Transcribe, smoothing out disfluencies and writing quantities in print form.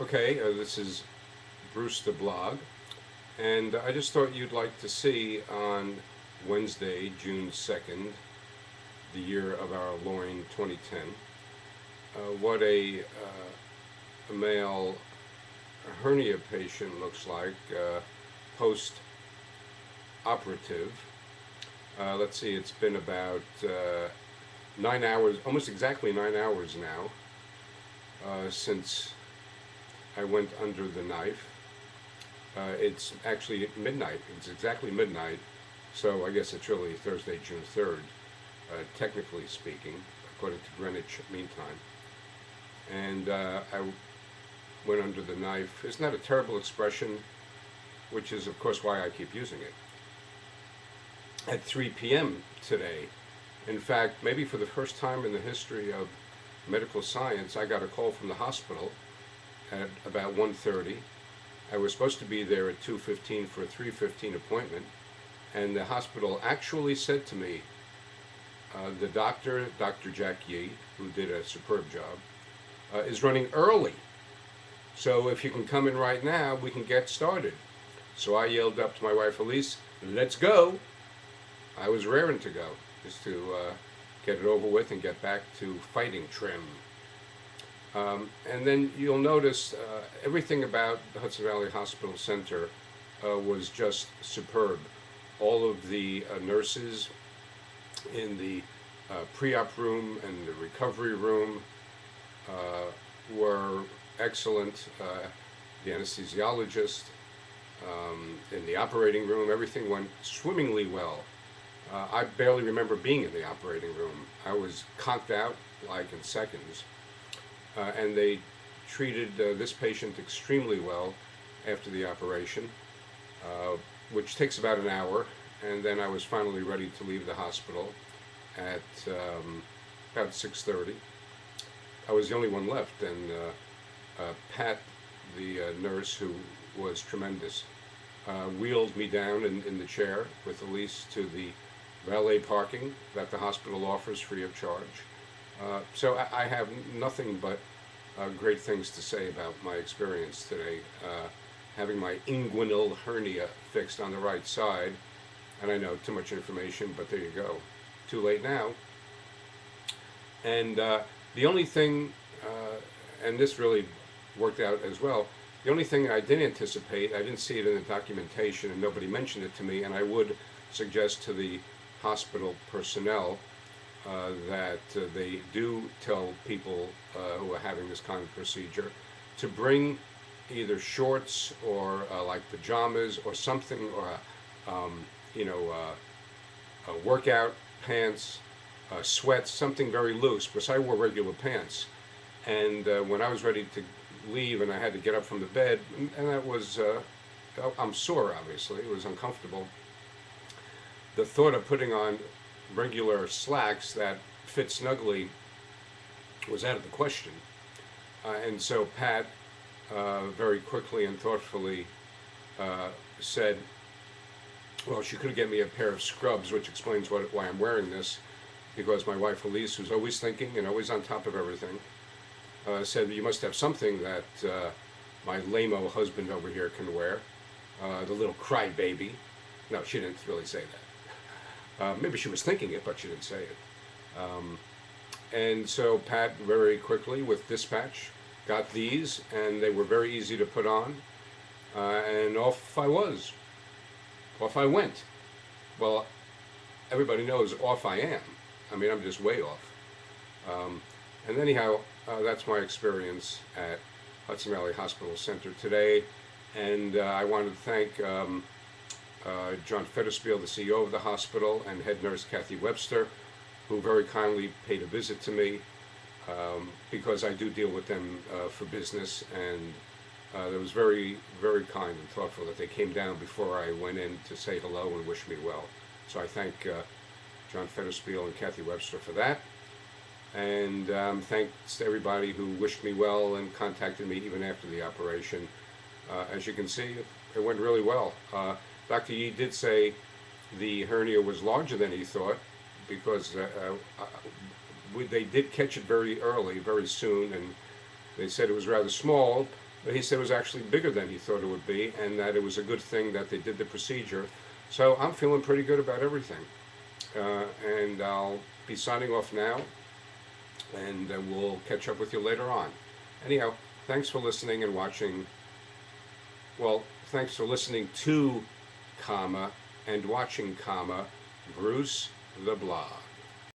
Okay, this is Bruce the Blog, and I just thought you'd like to see on Wednesday, June 2nd, the year of our Lord 2010, what a male hernia patient looks like post-operative. Let's see, it's been about 9 hours, almost exactly 9 hours now, since I went under the knife. It's actually midnight. It's exactly midnight, so I guess it's really Thursday, June 3rd, technically speaking, according to Greenwich Mean Time. And I went under the knife. Isn't that a terrible expression? Which is, of course, why I keep using it. At 3 p.m. today, in fact, maybe for the first time in the history of medical science, I got a call from the hospital at about 1:30. I was supposed to be there at 2:15 for a 3:15 appointment, and the hospital actually said to me, the doctor, Dr. Jack Yee, who did a superb job, is running early. So if you can come in right now, we can get started. So I yelled up to my wife Elise, "Let's go." I was raring to go, just to get it over with and get back to fighting trim. And then you'll notice everything about the Hudson Valley Hospital Center was just superb. All of the nurses in the pre-op room and the recovery room were excellent. The anesthesiologist in the operating room, everything went swimmingly well. I barely remember being in the operating room. I was conked out like in seconds. And they treated this patient extremely well after the operation, which takes about an hour, and then I was finally ready to leave the hospital at about 6:30. I was the only one left, and Pat, the nurse, who was tremendous, wheeled me down in the chair with Elise to the valet parking that the hospital offers free of charge. So I have nothing but great things to say about my experience today, having my inguinal hernia fixed on the right side. And I know too much information, but there you go. Too late now. And the only thing, and this really worked out as well, the only thing I didn't anticipate, I didn't see it in the documentation and nobody mentioned it to me, and I would suggest to the hospital personnel that they do tell people who are having this kind of procedure to bring either shorts or like pajamas or something, or workout pants, sweats, something very loose, because I wore regular pants. And when I was ready to leave and I had to get up from the bed, and that was, I'm sore obviously, it was uncomfortable. The thought of putting on regular slacks that fit snugly was out of the question. And so Pat very quickly and thoughtfully said, well, she could get me a pair of scrubs, which explains why I'm wearing this, because my wife Elise, who's always thinking and always on top of everything, said, you must have something that my lame-o husband over here can wear, the little crybaby. No, she didn't really say that. Maybe she was thinking it, but she didn't say it. And so Pat very quickly, with dispatch, got these, and they were very easy to put on. And off I was. Off I went. Well, everybody knows off I am. I mean, I'm just way off. And anyhow, that's my experience at Hudson Valley Hospital Center today. And I wanted to thank John Fetterspiel, the CEO of the hospital, and head nurse Kathy Webster, who very kindly paid a visit to me, because I do deal with them for business, and it was very, very kind and thoughtful that they came down before I went in to say hello and wish me well. So I thank John Fetterspiel and Kathy Webster for that. And thanks to everybody who wished me well and contacted me even after the operation. As you can see, it went really well. Dr. Yee did say the hernia was larger than he thought, because they did catch it very early, very soon, and they said it was rather small, but he said it was actually bigger than he thought it would be, and that it was a good thing that they did the procedure. So I'm feeling pretty good about everything. And I'll be signing off now, and we'll catch up with you later on. Anyhow, thanks for listening and watching. Well, thanks for listening to, and watching, Bruce the Blog.